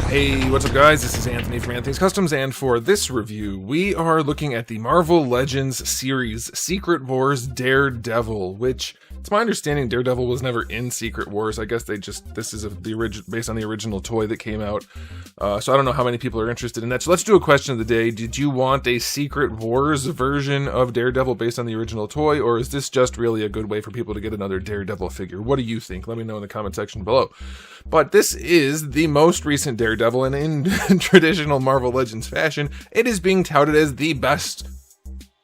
Hey, what's up guys? This is Anthony from Anthony's Customs, and for this review, we are looking at the Marvel Legends series Secret Wars Daredevil, which, it's my understanding Daredevil was never in Secret Wars. I guess this is based on the original toy that came out, so I don't know how many people are interested in that. So let's do a question of the day. Did you want a Secret Wars version of Daredevil based on the original toy, or is this just really a good way for people to get another Daredevil figure? What do you think? Let me know in the comment section below. But this is the most recent Daredevil, and in traditional Marvel Legends fashion, it is being touted as the best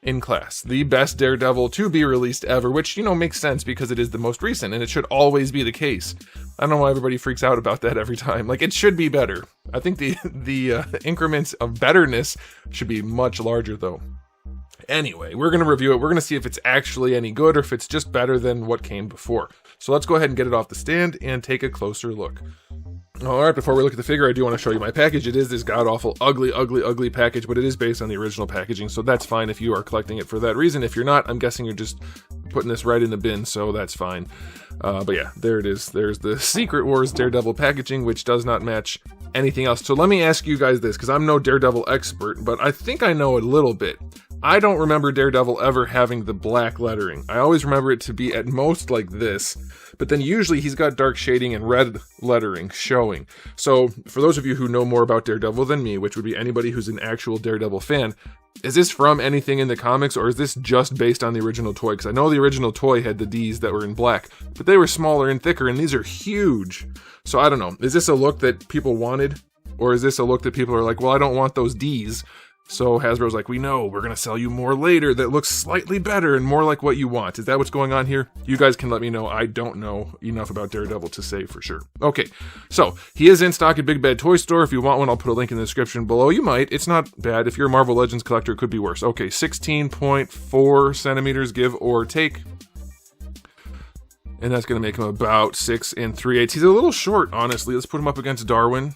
in class, the best Daredevil to be released ever, which, you know, makes sense because it is the most recent, and it should always be the case. I don't know why everybody freaks out about that every time. Like, it should be better. I think the increments of betterness should be much larger, though. Anyway, we're going to review it. We're going to see if it's actually any good or if it's just better than what came before. So let's go ahead and get it off the stand and take a closer look. Alright, before we look at the figure, I do want to show you my package. It is this god-awful, ugly package, but it is based on the original packaging, so that's fine if you are collecting it for that reason. If you're not, I'm guessing you're just putting this right in the bin, so that's fine. But yeah, there it is. There's the Secret Wars Daredevil packaging, which does not match anything else. So let me ask you guys this, because I'm no Daredevil expert, but I think I know a little bit. I don't remember Daredevil ever having the black lettering. I always remember it to be at most like this, but then usually he's got dark shading and red lettering showing. So for those of you who know more about Daredevil than me, which would be anybody who's an actual Daredevil fan, is this from anything in the comics, or is this just based on the original toy? Because I know the original toy had the Ds that were in black, but they were smaller and thicker, and these are huge. So I don't know. Is this a look that people wanted? Or is this a look that people are like, well, I don't want those Ds. So Hasbro's like, we know, we're going to sell you more later that looks slightly better and more like what you want. Is that what's going on here? You guys can let me know. I don't know enough about Daredevil to say for sure. Okay, so he is in stock at Big Bad Toy Store. If you want one, I'll put a link in the description below. You might. It's not bad. If you're a Marvel Legends collector, it could be worse. Okay, 16.4 centimeters, give or take. And that's going to make him about 6 3/8. He's a little short, honestly. Let's put him up against Darwin.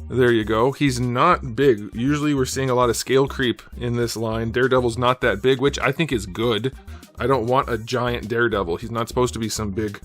There you go. He's not big. Usually we're seeing a lot of scale creep in this line. Daredevil's not that big, which I think is good. I don't want a giant Daredevil. He's not supposed to be some big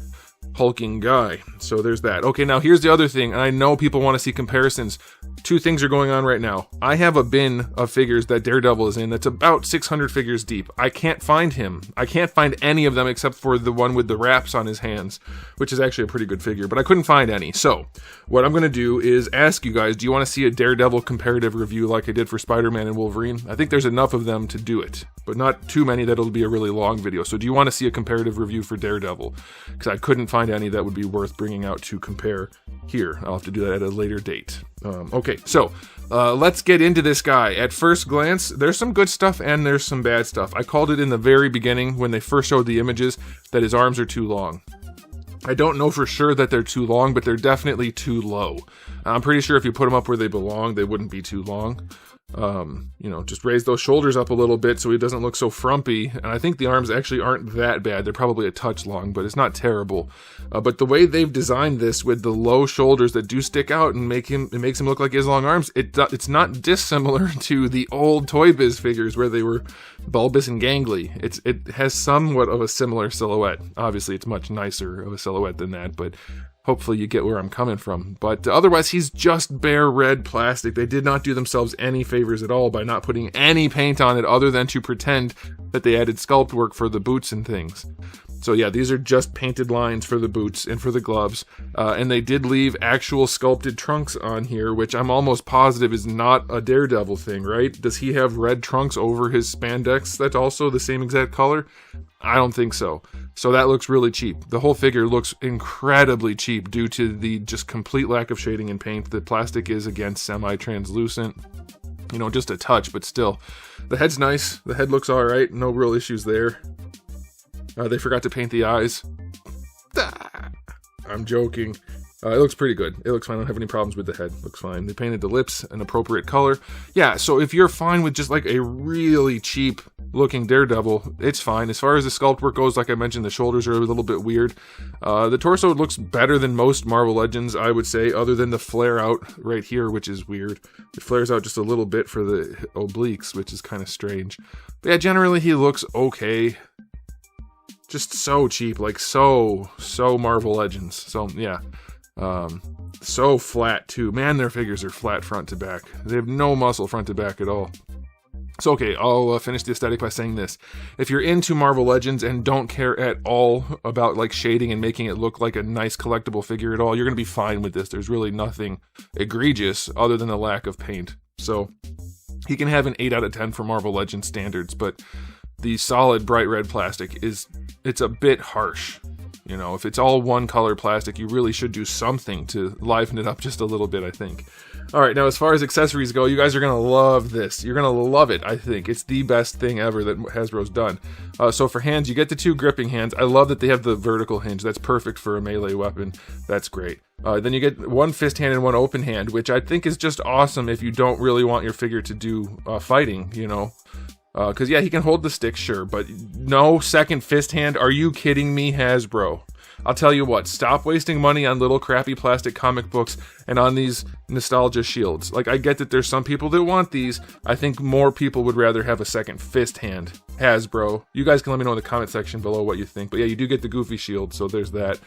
hulking guy. So there's that. Okay, now here's the other thing, and I know people want to see comparisons. Two things are going on right now. I have a bin of figures that Daredevil is in that's about 600 figures deep. I can't find him. I can't find any of them except for the one with the wraps on his hands, which is actually a pretty good figure, but I couldn't find any. So what I'm going to do is ask you guys, do you want to see a Daredevil comparative review like I did for Spider-Man and Wolverine? I think there's enough of them to do it, but not too many that it'll be a really long video. So do you want to see a comparative review for Daredevil? Because I couldn't find any that would be worth bringing out to compare here. I'll have to do that at a later date. Okay, so let's get into this guy. At first glance, there's some good stuff and there's some bad stuff. I called it in the very beginning when they first showed the images that his arms are too long. I don't know for sure that they're too long, but they're definitely too low. I'm pretty sure if you put them up where they belong, they wouldn't be too long. You know, just raise those shoulders up a little bit so he doesn't look so frumpy. And I think the arms actually aren't that bad. They're probably a touch long, but it's not terrible. But the way they've designed this with the low shoulders that do stick out and makes him look like he has long arms, it's not dissimilar to the old Toy Biz figures where they were bulbous and gangly. It has somewhat of a similar silhouette. Obviously, it's much nicer of a silhouette than that, but hopefully you get where I'm coming from. But otherwise, he's just bare red plastic. They did not do themselves any favors at all by not putting any paint on it other than to pretend that they added sculpt work for the boots and things. So yeah, these are just painted lines for the boots and for the gloves. And they did leave actual sculpted trunks on here, which I'm almost positive is not a Daredevil thing, right? Does he have red trunks over his spandex that's also the same exact color? I don't think so. So that looks really cheap. The whole figure looks incredibly cheap due to the just complete lack of shading and paint. The plastic is, again, semi-translucent. You know, just a touch, but still. The head's nice. The head looks alright. No real issues there. They forgot to paint the eyes. I'm joking. It looks pretty good. It looks fine. I don't have any problems with the head. Looks fine. They painted the lips an appropriate color. Yeah, so if you're fine with just like a really cheap looking Daredevil, it's fine. As far as the sculpt work goes, like I mentioned, the shoulders are a little bit weird. The torso looks better than most Marvel Legends, I would say, other than the flare out right here, which is weird. It flares out just a little bit for the obliques, which is kind of strange. But yeah, generally he looks okay. Just so cheap, like so Marvel Legends. So yeah, So flat too. Man, their figures are flat front to back. They have no muscle front to back at all. So okay, I'll finish the aesthetic by saying this. If you're into Marvel Legends and don't care at all about like shading and making it look like a nice collectible figure at all, you're going to be fine with this. There's really nothing egregious other than the lack of paint. So he can have an 8 out of 10 for Marvel Legends standards, but the solid bright red plastic it's a bit harsh. You know, if it's all one color plastic, you really should do something to liven it up just a little bit, I think. All right, now as far as accessories go, you guys are going to love this. You're going to love it, I think. It's the best thing ever that Hasbro's done. So for hands, you get the 2 gripping hands. I love that they have the vertical hinge. That's perfect for a melee weapon. That's great. Then you get 1 fist hand and 1 open hand, which I think is just awesome if you don't really want your figure to do fighting, you know. Because, yeah, he can hold the stick, sure, but no second fist hand? Are you kidding me, Hasbro? I'll tell you what, stop wasting money on little crappy plastic comic books and on these nostalgia shields. Like, I get that there's some people that want these. I think more people would rather have a second fist hand. Hasbro. You guys can let me know in the comment section below what you think. But yeah, you do get the goofy shield, so there's that.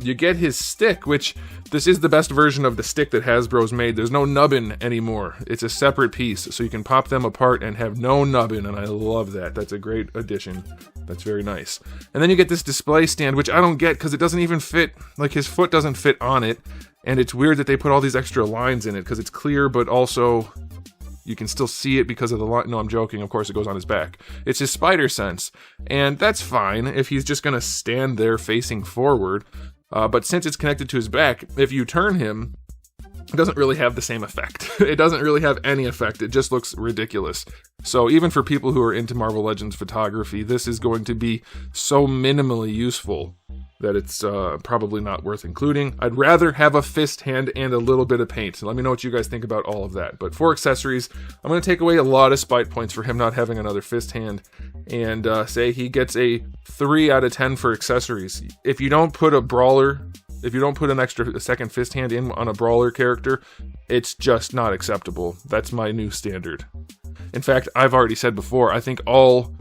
You get his stick, which this is the best version of the stick that Hasbro's made. There's no nubbin anymore. It's a separate piece, so you can pop them apart and have no nubbin, and I love that. That's a great addition. That's very nice. And then you get this display stand, which I don't get because it doesn't even fit, like his foot doesn't fit on it. And it's weird that they put all these extra lines in it because it's clear, but also you can still see it because of the line. No, I'm joking. Of course, it goes on his back. It's his spider sense. And that's fine if he's just going to stand there facing forward. But since it's connected to his back, if you turn him, it doesn't really have the same effect. It doesn't really have any effect. It just looks ridiculous. So even for people who are into Marvel Legends photography, this is going to be so minimally useful that it's probably not worth including. I'd rather have a fist hand and a little bit of paint. So let me know what you guys think about all of that. But for accessories, I'm going to take away a lot of spite points for him not having another fist hand and say he gets a 3 out of 10 for accessories. If you don't put a brawler, if you don't put a second fist hand in on a brawler character, it's just not acceptable. That's my new standard. In fact, I've already said before, I think all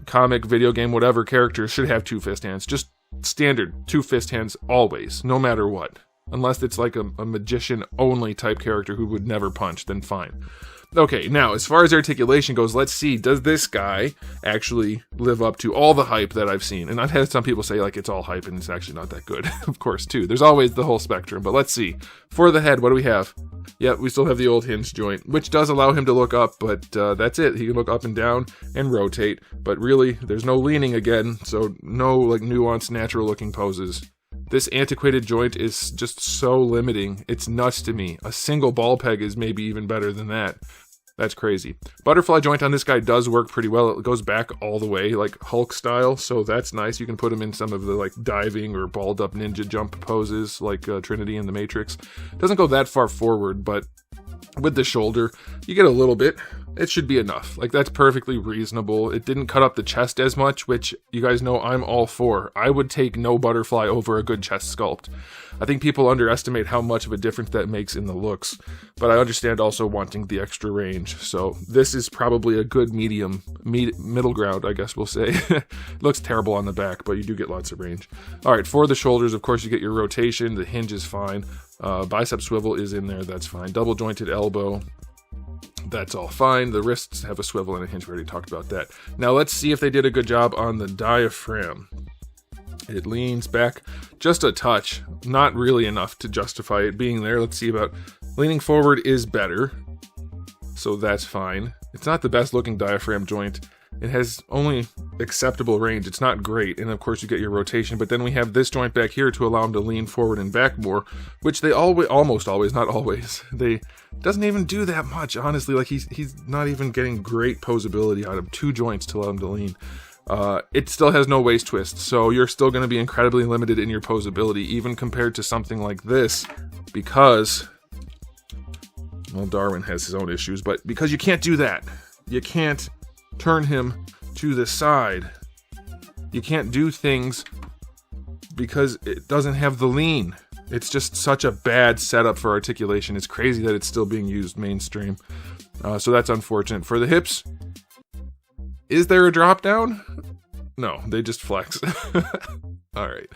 comic, video game, whatever characters should have 2 fist hands. Just standard 2 fist hands always, no matter what. Unless it's like a magician only type character who would never punch, then fine. Okay, now as far as articulation goes, let's see, does this guy actually live up to all the hype that I've seen? And I've had some people say like it's all hype and it's actually not that good, of course, too. There's always the whole spectrum, but let's see. For the head, what do we have? Yeah, we still have the old hinge joint, which does allow him to look up, but that's it. He can look up and down and rotate, but really, there's no leaning again, so no like nuanced, natural-looking poses. This antiquated joint is just so limiting. It's nuts to me. A single ball peg is maybe even better than that. That's crazy. Butterfly joint on this guy does work pretty well. It goes back all the way, like Hulk style, so that's nice. You can put him in some of the like diving or balled up ninja jump poses, like Trinity in the Matrix. Doesn't go that far forward, but with the shoulder, you get a little bit. It should be enough. Like, that's perfectly reasonable. It didn't cut up the chest as much, which you guys know I'm all for. I would take no butterfly over a good chest sculpt. I think people underestimate how much of a difference that makes in the looks, but I understand also wanting the extra range. So this is probably a good middle ground, I guess we'll say. Looks terrible on the back, but you do get lots of range. All right, for the shoulders, of course, you get your rotation. The hinge is fine. Bicep swivel is in there. That's fine. Double jointed elbow. That's all fine. The wrists have a swivel and a hinge. We already talked about that. Now let's see if they did a good job on the diaphragm. It leans back just a touch. Not really enough to justify it being there. Let's see about leaning forward is better. So that's fine. It's not the best looking diaphragm joint. It has only acceptable range. It's not great. And of course you get your rotation, but then we have this joint back here to allow him to lean forward and back more, which they almost always, not always. They doesn't even do that much, honestly. Like he's not even getting great posability out of 2 joints to allow him to lean. It still has no waist twist, so you're still going to be incredibly limited in your posability, even compared to something like this, because, well, Darwin has his own issues, but because you can't do that. You can't turn him to the side. You can't do things because it doesn't have the lean. It's just such a bad setup for articulation. It's crazy that it's still being used mainstream. So that's unfortunate. For the hips, is there a drop down? No, they just flex. All right.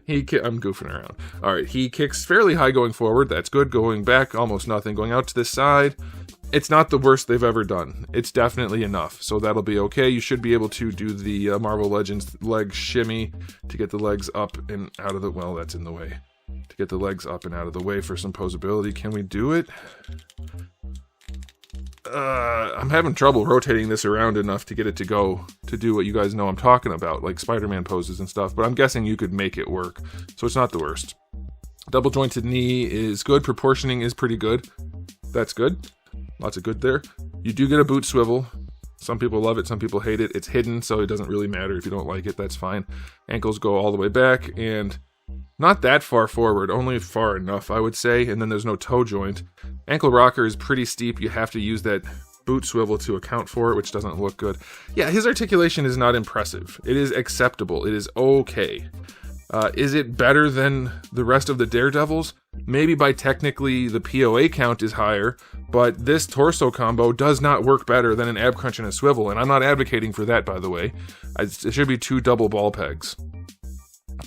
I'm goofing around. All right. He kicks fairly high going forward. That's good. Going back, almost nothing. Going out to this side, it's not the worst they've ever done. It's definitely enough. So that'll be okay. You should be able to do the Marvel Legends leg shimmy to get the legs up and out of the... Well, that's in the way. To get the legs up and out of the way for some posability. Can we do it? I'm having trouble rotating this around enough to get it to go to do what you guys know I'm talking about, like Spider-Man poses and stuff, but I'm guessing you could make it work, so it's not the worst. Double jointed knee is good. Proportioning is pretty good. That's good. Lots of good there. You do get a boot swivel. Some people love it, some people hate it. It's hidden, so it doesn't really matter if you don't like it. That's fine. Ankles go all the way back, and not that far forward, only far enough, I would say, and then there's no toe joint. Ankle rocker is pretty steep. You have to use that boot swivel to account for it, which doesn't look good. Yeah, his articulation is not impressive. It is acceptable. It is okay. Is it better than the rest of the Daredevils? Maybe by technically the POA count is higher, but this torso combo does not work better than an ab crunch and a swivel, and I'm not advocating for that, by the way. It should be 2 double ball pegs.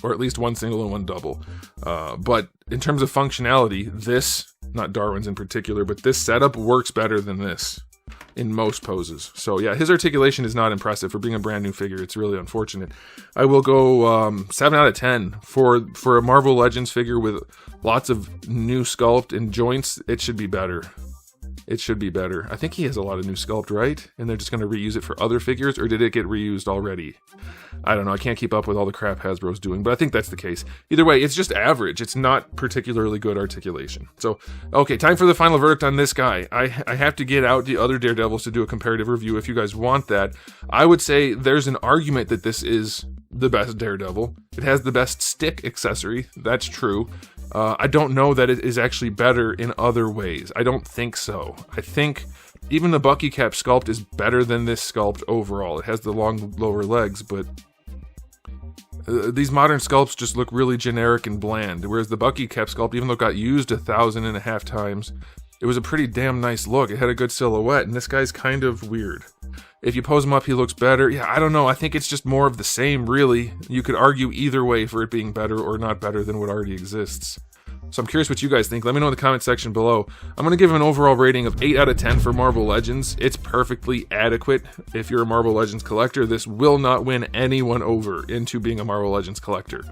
Or at least 1 single and 1 double. But in terms of functionality, this, not Darwin's in particular, but this setup works better than this in most poses. So yeah, his articulation is not impressive for being a brand new figure. It's really unfortunate. I will go 7 out of 10 for a Marvel Legends figure with lots of new sculpt and joints. It should be better. It should be better. I think he has a lot of new sculpt, right? And they're just going to reuse it for other figures, or did it get reused already? I don't know. I can't keep up with all the crap Hasbro's doing, but I think that's the case. Either way, it's just average. It's not particularly good articulation. So, okay, time for the final verdict on this guy. I have to get out the other Daredevils to do a comparative review if you guys want that. I would say there's an argument that this is the best Daredevil. It has the best stick accessory. That's true. I don't know that it is actually better in other ways. I don't think so. I think even the Bucky Cap sculpt is better than this sculpt overall. It has the long lower legs, but these modern sculpts just look really generic and bland. Whereas the Bucky Cap sculpt, even though it got used 1,500 times, it was a pretty damn nice look. It had a good silhouette, and this guy's kind of weird. If you pose him up, he looks better. Yeah, I don't know. I think it's just more of the same, really. You could argue either way for it being better or not better than what already exists. So I'm curious what you guys think. Let me know in the comment section below. I'm going to give him an overall rating of 8 out of 10 for Marvel Legends. It's perfectly adequate. If you're a Marvel Legends collector, this will not win anyone over into being a Marvel Legends collector.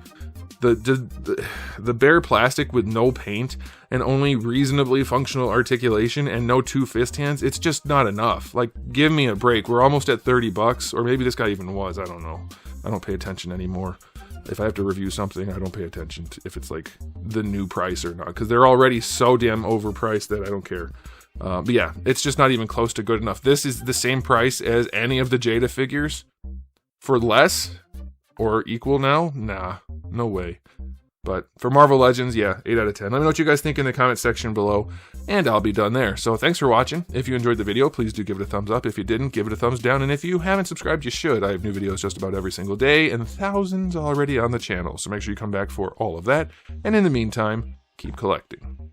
The bare plastic with no paint and only reasonably functional articulation and no 2 fist hands, it's just not enough. Like, give me a break. We're almost at $30, or maybe this guy even was. I don't know. I don't pay attention anymore. If I have to review something, I don't pay attention to if it's like the new price or not, because they're already so damn overpriced that I don't care. But yeah, it's just not even close to good enough. This is the same price as any of the Jada figures for less or equal now? Nah, no way. But for Marvel Legends, yeah, 8 out of 10. Let me know what you guys think in the comment section below, and I'll be done there. So thanks for watching. If you enjoyed the video, please do give it a thumbs up. If you didn't, give it a thumbs down. And if you haven't subscribed, you should. I have new videos just about every single day, and thousands already on the channel. So make sure you come back for all of that. And in the meantime, keep collecting.